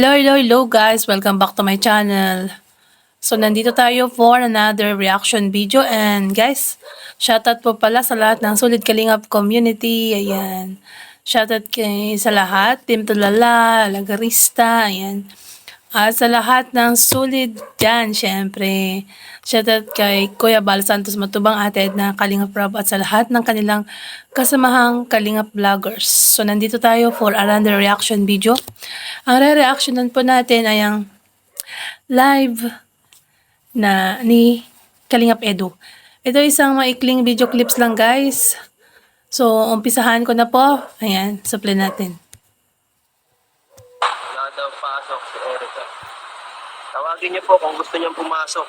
Hello guys! Welcome back to my channel. So nandito tayo for another reaction video and guys, shoutout po pala sa lahat ng Solid Kalingap community. Ayan. Shoutout sa lahat, Team Tulala, Lagarista, ayan. At sa lahat ng Solid dyan, syempre. Shoutout kay Kuya Bal Santos Matubang Ated na Kalingap Rob at sa lahat ng kanilang kasamahang Kalingap Vloggers. So nandito tayo for another reaction video. Ang re-reactionan po natin ay ang live na ni Kalingap Edu. Ito isang maikling video clips lang guys. So umpisahan ko na po. Ayan, supply natin. Wala daw pasok si Erica. Tawagin niyo po kung gusto niyang pumasok.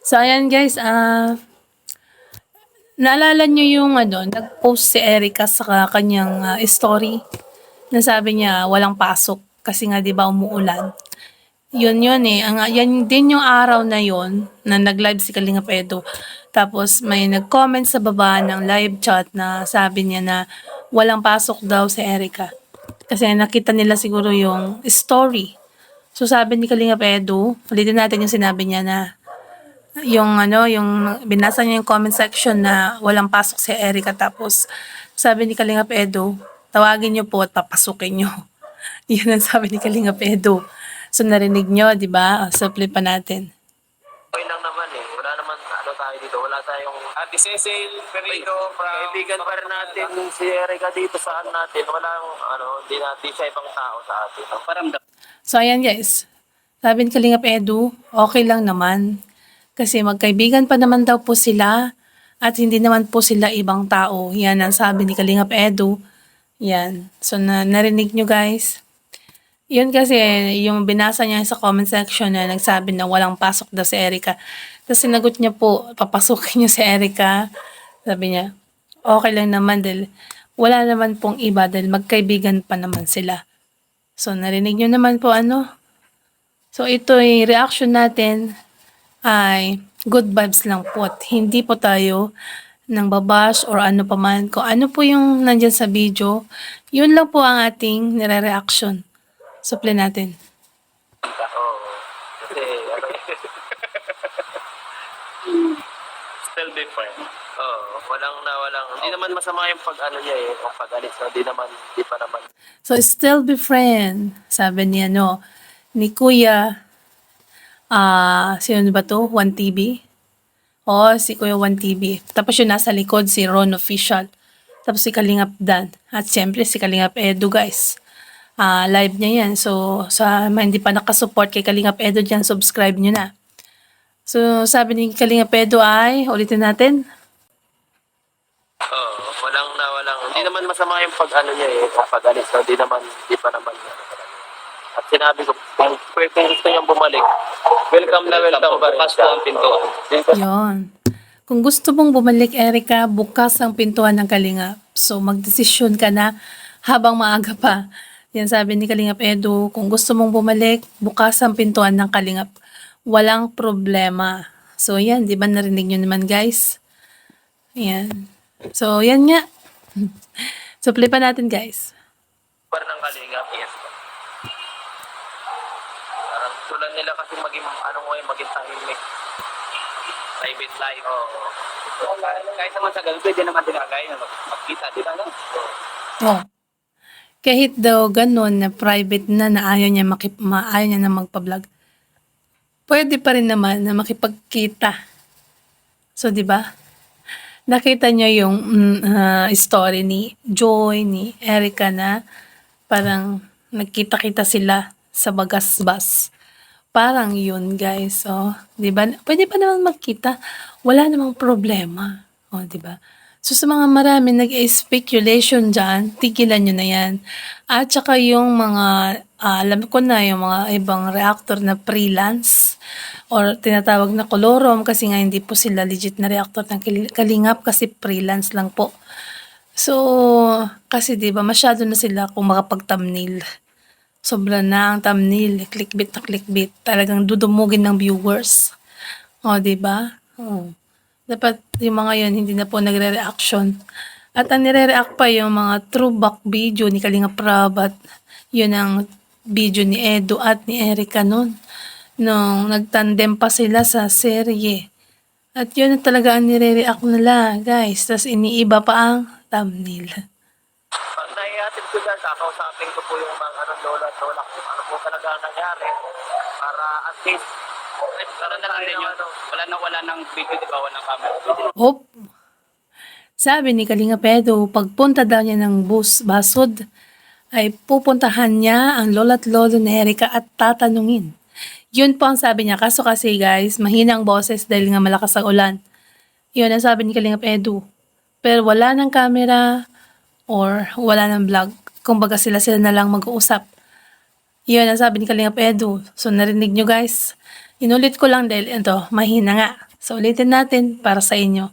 So ayan guys, naalala niyo yung nag-post si Erica sa kanyang story na sabi niya walang pasok kasi nga 'di ba umuulan. Yun eh. Yan din yung araw na yon na nag-live si Kalingap Edu. Tapos may nag-comment sa baba ng live chat na sabi niya na walang pasok daw si Erica. Kasi nakita nila siguro yung story. So sabi ni Kalingap Edu, ulitin natin yung sinabi niya na yung binasa niya yung comment section na walang pasok si Erica. Tapos sabi ni Kalingap Edu, tawagin niyo po at papasukin niyo. Yun ang sabi ni Kalingap Edu. So narinig nyo, di ba? Supply pa natin. Okay lang naman eh. Wala naman tayo dito. Wala tayong Ate Cecil Perito. Kaibigan pa rin natin si Erica dito saan natin. Walang hindi siya ibang tao sa atin. Paramdam. So ayan guys. Sabi ni Kalingap Edu, okay lang naman. Kasi magkaibigan pa naman daw po sila at hindi naman po sila ibang tao. Yan ang sabi ni Kalingap Edu. Yan. So narinig nyo guys. Yun kasi, yung binasa niya sa comment section na nagsabi na walang pasok daw si Erica. Tapos sinagot niya po, papasukin niyo si Erica. Sabi niya, okay lang naman dahil wala naman pong iba dahil magkaibigan pa naman sila. So narinig niyo naman po So ito yung reaction natin ay good vibes lang po. At hindi po tayo nang babash or ano pa man. Kung ano po yung nandyan sa video, yun lang po ang ating nire-reaction. Supply natin. Kasi still different. Walang. Hindi naman masama yung niya eh. Kung pag-alis na, hindi pa naman. So, still be friend. Sabi niya, ni Kuya, sino ba to? 1TV? Si Kuya 1TV. Tapos yung nasa likod, si Ron Official. Tapos si Kalingap Dan. At siyempre, si Kalingap Edu, guys. Live niya yan. So, sa hindi pa nakasupport kay Kalingap Edu dyan, subscribe nyo na. So, sabi ni Kalingap Edu ay, ulitin natin. Walang. Hindi naman masama yung niya eh. Kung pag-alis na, hindi pa naman. At sinabi ko, kung gusto niyang bumalik, welcome na welcome. Bukas po ang pintuan. Yun. Kung gusto mong bumalik, Erica, bukas ang pintuan ng Kalingap. So, magdesisyon ka na habang maaga pa. Yan sabi ni Kalingap Edu, kung gusto mong bumalik, bukas ang pintuan ng Kalingap. Walang problema. So, yan. Di ba narinig nyo naman, guys? Yan. So, yan nga. So, play pa natin, guys. Para ng Kalingap, yes. Parang tulad nila kasi maging tahimik. Private life. Kahit naman sa gabi, pwede naman tinagay na magkita, di ba? Kahit daw ganun na private na ayaw niya na magpa-vlog, pwede pa rin naman na makipagkita. So, di ba? Nakita niyo yung story ni Joy, ni Erica na parang nagkita-kita sila sa Bagasbas. Parang yun, guys. So, di ba? Pwede pa naman magkita. Wala namang problema. Di ba? So, sa mga marami nag-speculation dyan, tigilan nyo na yan. At saka yung mga, alam ko na, yung mga ibang reactor na freelance or tinatawag na kolorom kasi nga hindi po sila legit na reactor ng Kalingap kasi freelance lang po. So, kasi di ba masyado na sila kung makapag-thumbnail. Sobra na ang thumbnail, clickbait na clickbait. Talagang dudumugin ng viewers. Di ba? Dapat yung mga yun, hindi na po nagre-reaction. At ang nire-react pa yung mga throwback video ni Kalingap Rob at yun ang video ni Edu at ni Erica noon. Nung nagtandem pa sila sa serye. At yun na talaga ang nire-react nila, guys. Tapos iniiba pa ang thumbnail. Pag naihatid ko dyan, kakausapin ko po yung mga lola at lola kung ano po talaga ang nangyari para at least para na lang din yun. Wala nang video, di ba? Walang camera. Hop! Sabi ni Kalinga Pedro, pagpunta daw niya ng basod, ay pupuntahan niya ang lola at lolo ni Erica at tatanungin. Yun po ang sabi niya. Kaso kasi guys, mahina ang boses dahil nga malakas ang ulan. Yun ang sabi ni Kalinga Pedro. Pero wala ng camera or wala ng vlog. Kumbaga sila na lang mag-uusap. Yun ang sabi ni Kalinga Pedro. So narinig nyo guys. Inulit ko lang dahil ito, mahina nga. So ulitin natin para sa inyo.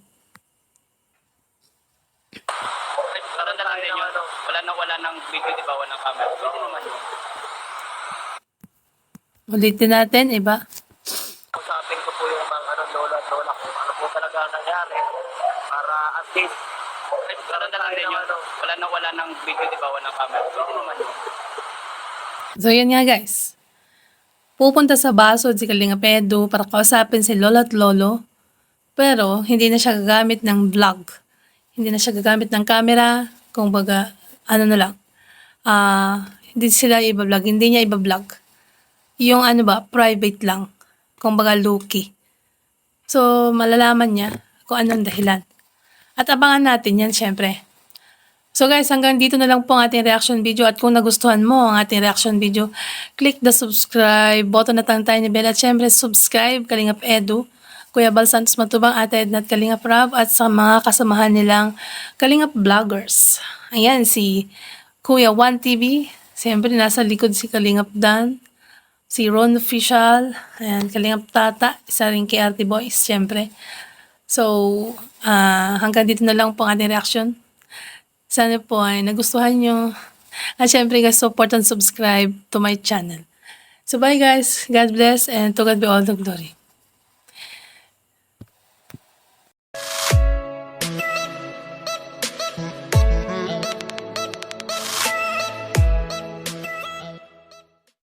Para na lang din yun. Wala nang video, di ba? Walang camera. Pwede naman yun. Ulitin natin, iba. Usapin ko po yung mga lola at lola kung ano po talaga ang nangyari para at least para na lang din yun. Wala nang video, di ba? Walang camera. Pwede naman yun. So yan nga guys. Pupunta sa basod si Kalinga Pedro para kausapin si lola at lolo. Pero hindi na siya gagamit ng vlog. Hindi na siya gagamit ng camera. Kung baga, ano na lang. Hindi sila iba-vlog. Hindi niya iba-vlog. Yung ano ba, private lang. Kung baga, low-key. So, malalaman niya kung anong dahilan. At abangan natin yan, syempre. So guys, hanggang dito na lang po ang ating reaction video. At kung nagustuhan mo ang ating reaction video, click the subscribe button at ang tiny bell. At syempre, subscribe, Kalingap Edu, Kuya Bal Santos Matubang, Ate Edna at Kalingap Rob, at sa mga kasamahan nilang Kalingap Vloggers. Ayan, si Kuya One TV. Siyempre, nasa likod si Kalingap Dan. Si Ron Official. Ayan, Kalingap Tata. Isa rin kay RT Boys, siyempre. So, hanggang dito na lang po ang ating reaction. Sana po ay nagustuhan nyo. At syempre guys, support and subscribe to my channel. So bye guys. God bless and to God be all the glory.